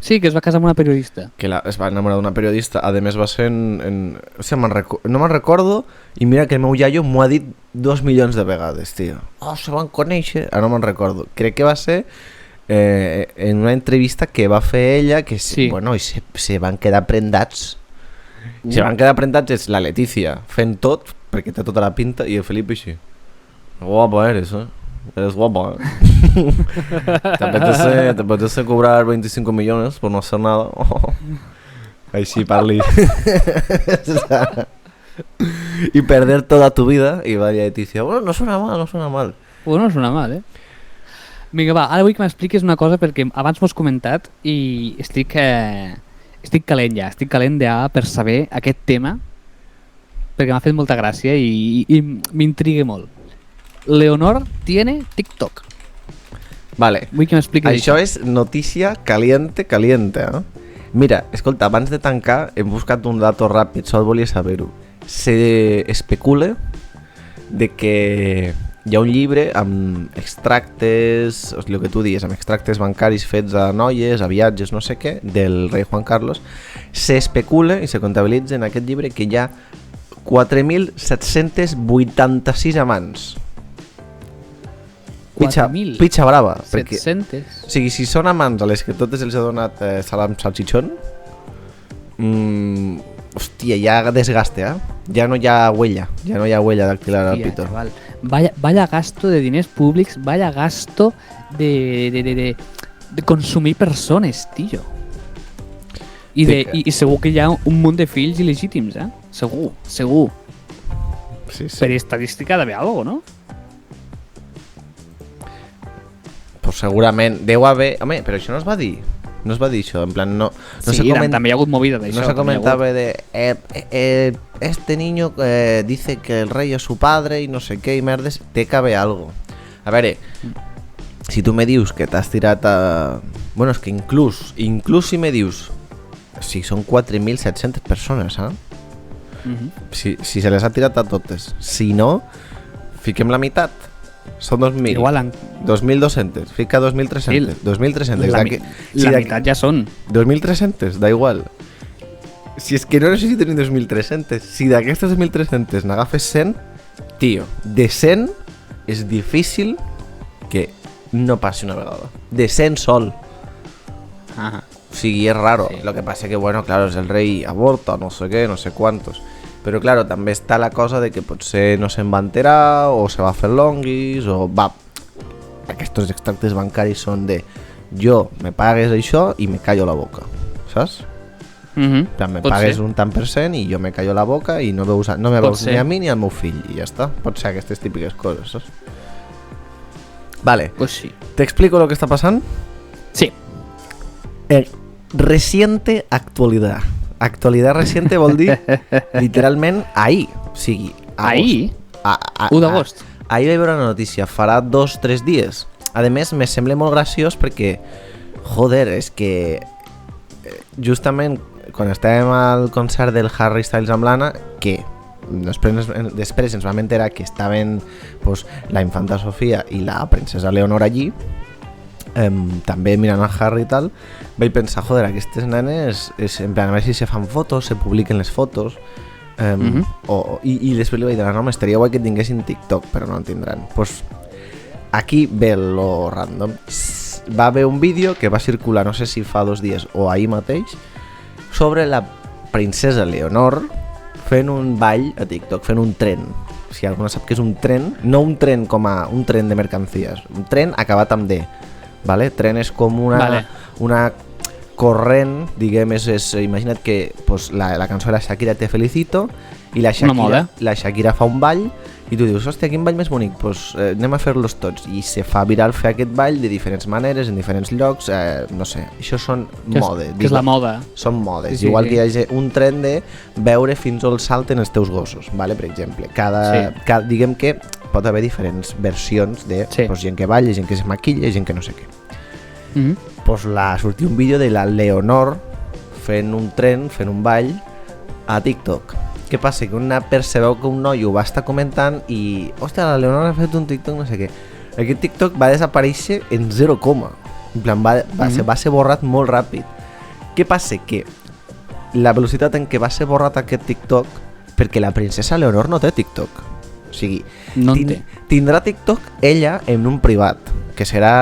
Sí, que es va casar amb una periodista. Que es va enamorar d'una periodista, a més va ser o sigui, no me'n recordo, i mira que el meu iaio m'ho ha dit 2 milions de vegades, tio. Oh, se van conèixer, no me'n recordo. Crec que va ser... en una entrevista que va fer ella que bueno, i se van quedar prendats se van quedar prendats és la Letícia fent tot perquè té tota la pinta i el Felipe així guapa eres guapa te apetece cobrar 25 millones por no hacer nada així parli y perder toda tu vida. Y vaya Leticia, bueno, no suena mal, no suena mal. Bueno, no sona mal, Vinga, va, ara vull que m'expliquis una cosa perquè abans m'ho has comentat i estic calent ja per saber aquest tema perquè m'ha fet molta gràcia i m'intriga molt. Leonor tiene TikTok. Vale, Vull que m'expliquis això és notícia caliente, Mira, escolta, abans de tancar hem buscat un dato ràpid, sol volia saber-ho. Se especula de que hi ha un llibre amb extractes, o sigui, el que tu dius, amb extractes bancaris fets a noies, a viatges, no sé què, del rei Juan Carlos. S'especula i se comptabilitza en aquest llibre que hi ha 4.786 amants. Pitxa brava. 700. O sigui, si són amants a les que totes els ha donat salam salchichón, hòstia, ja desgaste, Ja no hi ha huella dactilar al pito. Chaval. Vaya gasto de diners públics, vaya gasto de consumir persones, tio. I segur que hi ha un munt de fills il·legítims, Segur. Sí. Per estadística d'haver algo, no? Pues segurament, deu haver... Home, però això no es va dir. No es va dir això, en plan, no Sí, també hi ha hagut movida d'això. No se comentava de... este niño dice que el rey es su padre y no sé què i merdes, té que haver algo. A veure, si tu me dius que t'has tirat a... Bueno, és que inclús si me dius... Si són 4.700 persones, si se les ha tirat a totes. Si no, fiquem la meitat. Són 2.000. Igual 2.200. Fica 2.300. 2.300. La meitat ja són. 2.300, da igual. Si és que no necessito ni 2.300. Si d'aquestes 2.300 n'agafes 100, tio, de 100 és difícil que no passi una vegada. De 100 sol. O sigui, és raro. Sí. Lo que pasa que, bueno, claro, es el rey aborta, no sé qué, no sé cuántos. Però, claro, també està la cosa de que potser no se'n va enterar, o se va fer longuis, o va... Aquests extractes bancaris són de jo me pagues això i me callo la boca, saps? Me pagues un tant per cent i jo me callo la boca i no me veus ni a mi ni al meu fill, i ja està. Pot ser aquestes típiques coses, saps? Vale, Pues sí. ¿te explico lo que está pasando? Sí. Reciente actualidad. Actualidad reciente vol dir literalment ahir. O sigui, Ahir? 1 d'agost. Ahir vaig veure una notícia, farà 2-3 dies. A més, me sembla molt graciós perquè, joder, és que justament quan estàvem al concert del Harry Styles amb l'Anna, que després ens vam enterar que estaven pues, la infanta Sofia i la princesa Leonor allí, també mirant a Harry i tal, vaig pensar, joder, aquestes nenes en plan, a veure si se fan fotos, se publiquen les fotos, i després li vaig dir, no, estaria guai que tinguessin TikTok, però no en tindran. Pues aquí ve lo random. Va haver un vídeo que va circular, no sé si fa 2 dies o ahir mateix, sobre la princesa Leonor fent un ball a TikTok, fent un tren. Si algú no sap què és un tren, no un tren com a un tren de mercancies, un tren acabat amb D, vale? Tren és com una corrent, diguem, imagina't que pues, la cançó de la Shakira Te Felicito i la Shakira fa un ball i tu dius, hòstia, quin ball més bonic, pues, anem a fer-los tots, i se fa viral fer aquest ball de diferents maneres, en diferents llocs, no sé, això són modes. Que és la moda. Són modes, igual que hi hagi un tren de veure fins on salten els teus gossos, vale? Per exemple, diguem que pot haver diferents versions de pues, gent que balla, gent que es maquilla, gent que no sé què. Pues sortir un vídeo de la Leonor fent un tren, fent un ball a TikTok. Què passa? Que una percebeu que un noi ho va estar comentant i, hòstia, la Leonor ha fet un TikTok, no sé què. Aquest TikTok va desaparèixer en 0, en plan, va ser borrat molt ràpid. Què passa? Que la velocitat en què va ser borrat aquest TikTok, perquè la princesa Leonor no té TikTok. O sigui, tindrà TikTok ella en un privat, que serà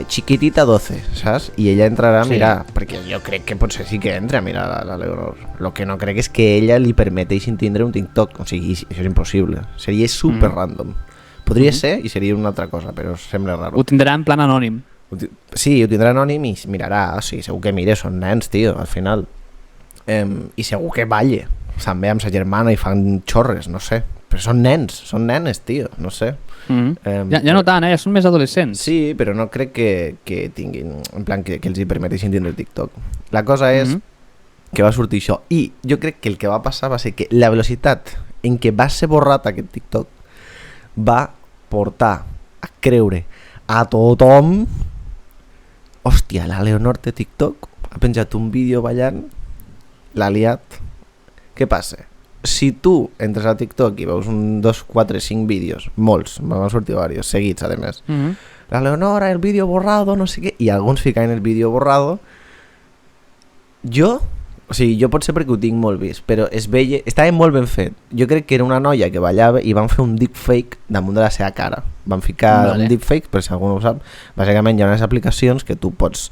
chiquitita 12, saps? I ella entrarà a mirar, perquè jo crec que potser sí que entra a mirar la Leonor. Lo que no crec és que ella li permeteixin tindre un TikTok, o sigui, això és impossible. Seria super random. Podria ser i seria una altra cosa, però sembla raro. Ho tindrà en plan anònim. Sí, ho tindrà anònim i mirarà, sí, segur que mire, són nens, tio, al final. I segur que balle. se'n ve amb sa germana i fan xorres, no sé. Però són nenes, tio, no sé. Ja no tant, ja són més adolescents. Sí, però no crec que tinguin, en plan, que els hi permeteixin tindre TikTok. La cosa és que va sortir això. I jo crec que el que va passar va ser que la velocitat en què va ser borrat aquest TikTok va portar a creure a tothom, hòstia, la Leonor té TikTok, ha penjat un vídeo ballant, l'ha liat. Què passa? Si tu entres a TikTok i veus 1, 2, 4, 5 vídeos, molts, m'han sortit diversos, seguits, a més. La Leonora, el vídeo borrado, no sé què, i alguns ficaven el vídeo borrado. Jo potser perquè ho tinc molt vist, però es veia, estava molt ben fet. Jo crec que era una noia que ballava i van fer un deepfake damunt de la seva cara. Van ficar un deepfake, per si algú no ho sap. Bàsicament hi ha unes aplicacions que tu pots,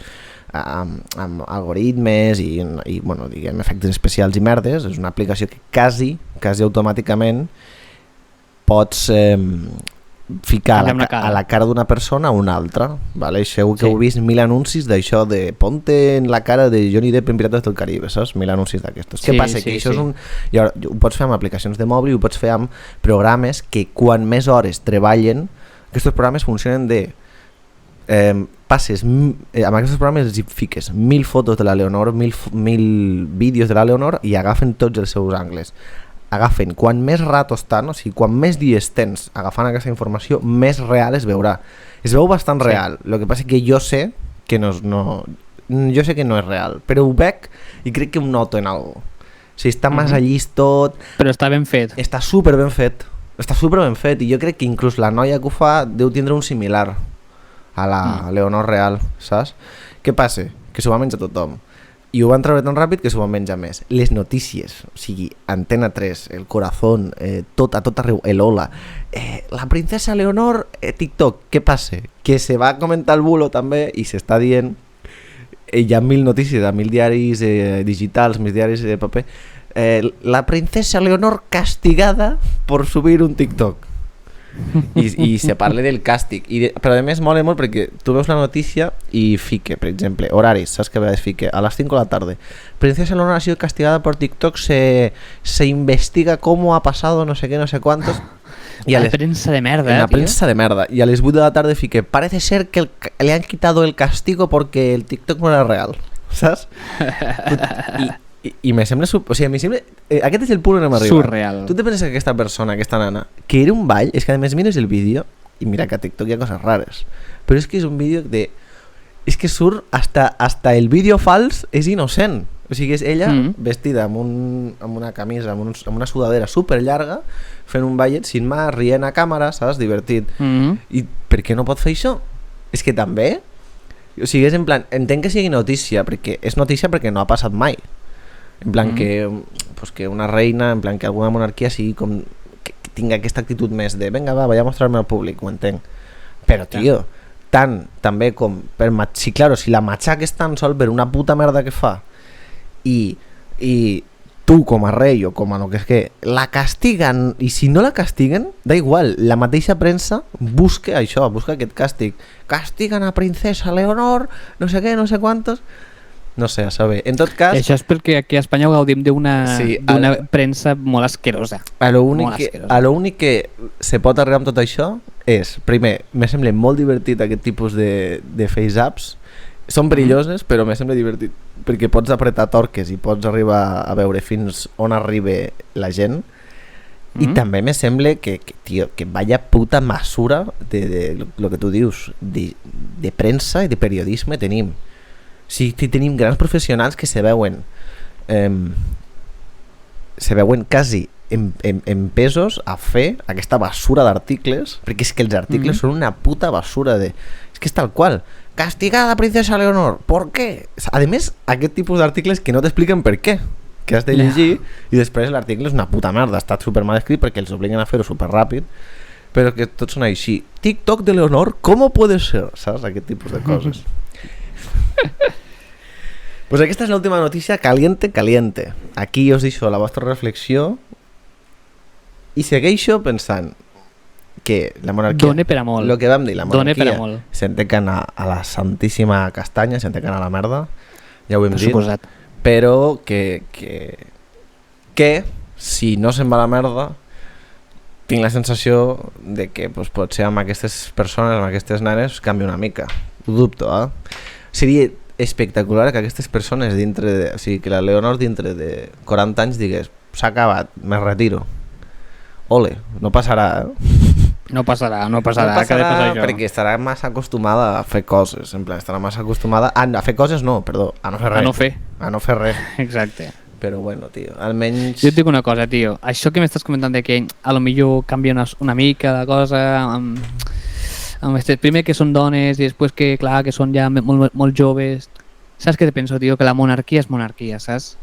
amb algoritmes i bueno, diguem, efectes especials i merdes. És una aplicació que quasi automàticament pots ficar a la cara d'una persona a una altra, vale? Segur que heu vist 1000 anuncis d'això de ponte en la cara de Johnny Depp en Pirates del Caribe, saps? 1000 anuncis d'aquestos. Què passa? Que això és un... ho pots fer amb aplicacions de mòbil, ho pots fer amb programes que quan més hores treballen, aquests programes funcionen de... amb aquests programes els hi fiques 1000 fotos de la Leonor, 1000 vídeos de la Leonor i agafen tots els seus angles. Agafen, quan més rato estan, o sigui, quan més dies tens agafant aquesta informació, més real es veurà. Es veu bastant real. El que passa que jo sé que jo sé que no és real, però ho veig i crec que ho noto en algo. O sigui, està massa llis tot... Però està ben fet. Està super ben fet. Està super ben fet i jo crec que inclús la noia que ho fa deu tindre un similar a la Leonor real, saps? Què passa? Que s'ho va menjar tothom. I ho van treure tan ràpid que s'ho van menjar més. Les notícies, o sigui, Antena 3, El Corazón, tot arreu, el Hola, la princesa Leonor, TikTok, què passa? Que se va comentar el bulo també i s'està dient, hi ha 1000 notícies, 1000 diaris digitals, 1000 diaris de paper, la princesa Leonor castigada por subir un TikTok. I se parla del càstig però a més mola molt perquè tu veus la notícia i fique, per exemple, horaris, saps que a vegades fique a las 5 de la tarde princesa Leonor ha sido castigada por TikTok, se investiga cómo ha pasado no sé qué, no sé cuántos y la prensa de merda, la prensa de merda, y a las 8 de la tarde fique, parece ser que le han quitado el castigo porque el TikTok no era real, saps? I me sembla... O sigui, a mi sembla... aquest és el punt on hem arribat. Surreal. Tu te penses que aquesta persona, aquesta nana, que era un ball, és que a més mires el vídeo i mira que a TikTok hi ha coses rares, però és que és un vídeo de... És que surt hasta el vídeo fals és innocent. O sigui, és ella vestida amb una camisa, amb una sudadera super llarga, fent un ballet sin más, rient a càmera, saps? Divertit. I per què no pot fer això? És que també... O sigui, és en plan... Entenc que sigui notícia, perquè és notícia perquè no ha passat mai. En plan que una reina, en plan que alguna monarquia sigui com que tinga aquesta actitud més de venga va, vaig a mostrar-me al públic, ho entenc, però tio, tant també com per si la matxaques tan sol per una puta merda que fa i tu com a rei o com a no que és que la castiguen, i si no la castiguen da igual, la mateixa premsa busca això, busca aquest càstig, castiguen a princesa Leonor no sé què, no sé quantos. No sé, a saber. En tot cas... Això és perquè aquí a Espanya gaudim d'una premsa molt asquerosa. A l'únic que se pot arribar amb tot això és, primer, me sembla molt divertit aquest tipus de face-ups. Són perilloses, però me sembla divertit perquè pots apretar torques i pots arribar a veure fins on arriba la gent. I també me sembla que tio, que vaya puta mesura de lo que tu dius, de premsa i de periodisme tenim. Sí, tenim grans professionals que se veuen quasi empesos a fer aquesta basura d'articles, perquè és que els articles són una puta basura de... És que és tal qual. Castigada princesa Leonor, ¿por qué? A més, aquest tipus d'articles que no t'expliquen per què, que has de llegir i després l'article és una puta merda, està super mal escrit perquè els obliguen a fer-ho super ràpid, però que tots són així. TikTok de Leonor, ¿cómo puede ser? Saps? Aquest tipus de coses. Pues aquesta és l'última notícia caliente. Aquí us deixo la vostra reflexió i segueixo pensant que la monarquia... Dóna per a molt. Lo que vam dir, la monarquia s'entequen a la santíssima castanya, s'entequen a la merda, ja ho hem dit, suposat. però que que, si no se'n va a la merda, tinc la sensació de que pues, potser amb aquestes persones, amb aquestes nenes, canvia una mica. Ho dubto, Seria espectacular que aquestes persones o sigui, que la Leonor dintre de 40 anys digués s'ha acabat, me retiro. Ole, no passarà, No passarà, que ha de passar això. perquè estarà massa acostumada a fer coses, en plan, estarà massa acostumada a fer coses, no, perdó, a no fer res. A no fer res. Exacte. Però bueno, tio, almenys... Jo et dic una cosa, tio. Això que m'estàs comentant de que a lo millor canvia una mica la cosa amb primer que són dones i després que, clar, que són ja molt joves. Saps què penso, tio? Que la monarquia és monarquia, saps?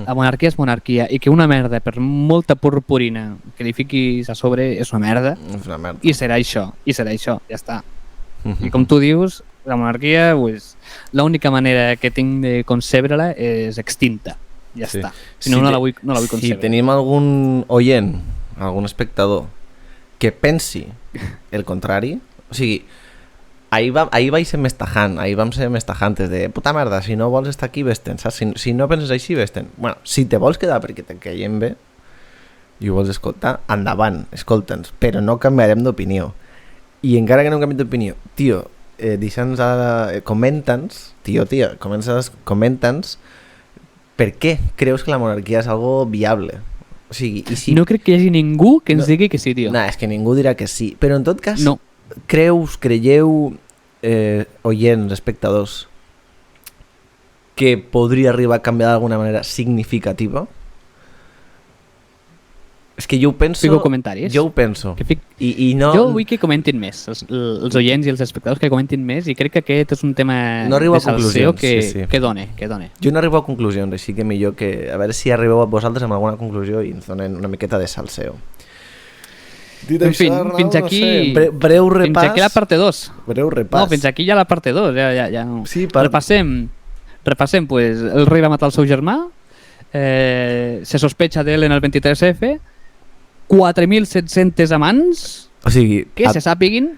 La monarquia és monarquia i que una merda, per molta purpurina que li fiquis a sobre, és una merda. És una merda. I serà això, ja està. I com tu dius, la monarquia, pues, l'única manera que tinc de concebre-la és extinta. Ja està. Si no, no la vull concebre. Si tenim algun oient, algun espectador, que pensi el contrari, o sigui, ahir vaig ser més tajant, ahir vam ser més tajantes de puta merda, si no vols estar aquí, vés-te'n, saps? Si no penses així, vés-te'n. Bueno, si te vols quedar perquè te caiem bé i ho vols escoltar, endavant, escolta'ns, però no canviarem d'opinió. I encara que no canviem d'opinió, tio, deixa'ns comenta'ns, comenta'ns per què creus que la monarquia és algo viable. O sigui, i si... No crec que hi hagi ningú que ens digui que sí, tio. No, és que ningú dirà que sí, però en tot cas... No. Creieu, oients, espectadors, que podria arribar a canviar d'alguna manera significativa? És que jo ho penso... Fico comentaris. Jo ho penso. I no... Jo vull que comentin més, els oients i els espectadors que comentin més, i crec que aquest és un tema de salseo que done. Jo no arribo a conclusions, així que millor que... A veure si arribeu a vosaltres amb alguna conclusió i ens donen una miqueta de salseo. En fi, fins aquí... No sé, breu repàs. Fins aquí la parte 2. Breu repàs. No, fins aquí ja la parte 2. Ja. Sí, Repassem, pues, el rei va matar el seu germà, se sospecha d'ell en el 23F, 4.700 amants, o sigui, que se sàpiguin.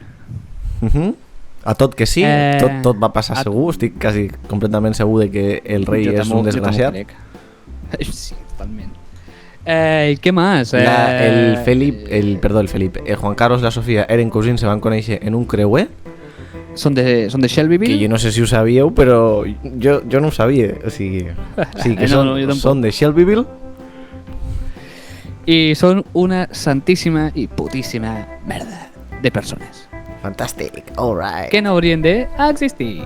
A tot que sí, tot va passar segur, estic quasi completament segur de que el rei és un desgraciat. Sí, totalment. ¿Qué más? El Juan Carlos y la Sofía eren cosins, se van conèixer en un creuer. Són de Shelbyville? Que jo no sé si ho sabíeu, però jo no ho sabia. O sigui, sí que són de Shelbyville. I són una santíssima i putíssima merda de persones. Fantàstic, alright. Que no haurien d'existir.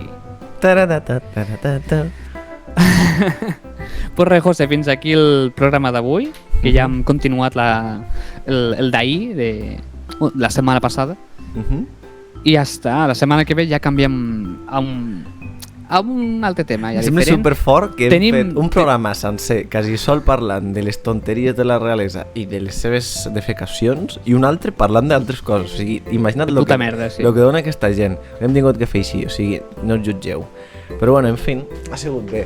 Pues res, José, fins aquí el programa d'avui, que ja hem continuat el d'ahir, de la setmana passada. I ja està, la setmana que ve ja canviem a un altre tema. Ja sembla superfort que hem fet un programa sencer, quasi sol parlant de les tonteries de la realesa i de les seves defecacions, i un altre parlant d'altres coses. O sigui, imagina't el que dona aquesta gent. Hem tingut que fer així, o sigui, no us jutgeu. Però bueno, en fi, ha sigut bé.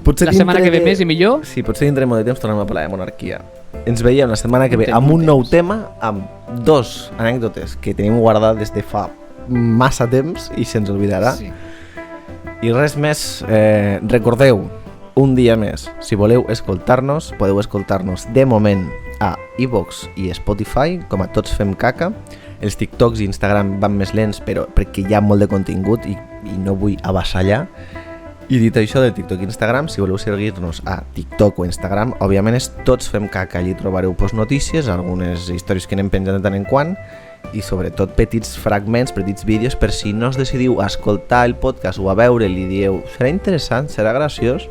Potser la setmana que ve més i millor. Sí, potser dintre molt de temps tornem a parlar de monarquia. Ens veiem la setmana que ve amb un nou tema, amb 2 anècdotes que tenim guardades des de fa massa temps i se'ns oblidarà. Sí. I res més, recordeu, un dia més, si voleu escoltar-nos, podeu escoltar-nos de moment a iVoox i Spotify, com a Tots Fem Caca. Els TikToks i Instagram van més lents, però perquè hi ha molt de contingut i no vull avassallar. I dit això de TikTok i Instagram, si voleu seguir-nos a TikTok o Instagram, òbviament és Tots Fem Caca. Allí trobareu postnotícies, algunes històries que anem penjant de tant en quant, i sobretot petits fragments, petits vídeos, per si no us decidiu a escoltar el podcast o a veure'l i dieu serà interessant, serà graciós,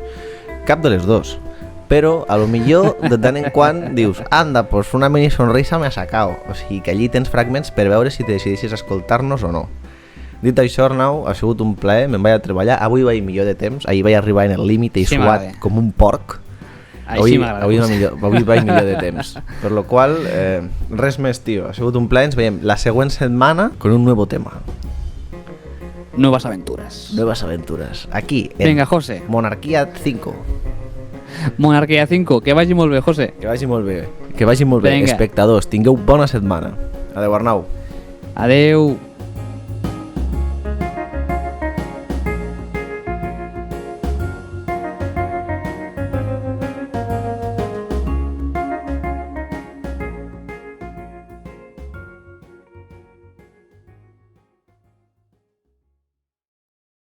cap de les dos. Però a lo millor de tant en quant dius anda, pues una mini sonrisa me ha sacado. O sigui que allí tens fragments per veure si te decideixes a escoltar-nos o no. Dit això, Arnau, ha sigut un plaer, me'n vaig a treballar. Avui vaig millor de temps, ahir vaig arribar en el límit i suat com un porc. Avui vaig millor de temps. Per lo qual, res més, tio. Ha sigut un plaer, ens veiem la següent setmana con un nuevo tema. Nuevas aventuras. Nuevas aventuras. Aquí, en Venga, José. Monarquía 5. Monarquia 5, que vagi molt bé, José. Que vagi molt bé. Que vagi molt bé. Espectadors, tingueu bona setmana. Adeu, Arnau. Adeu.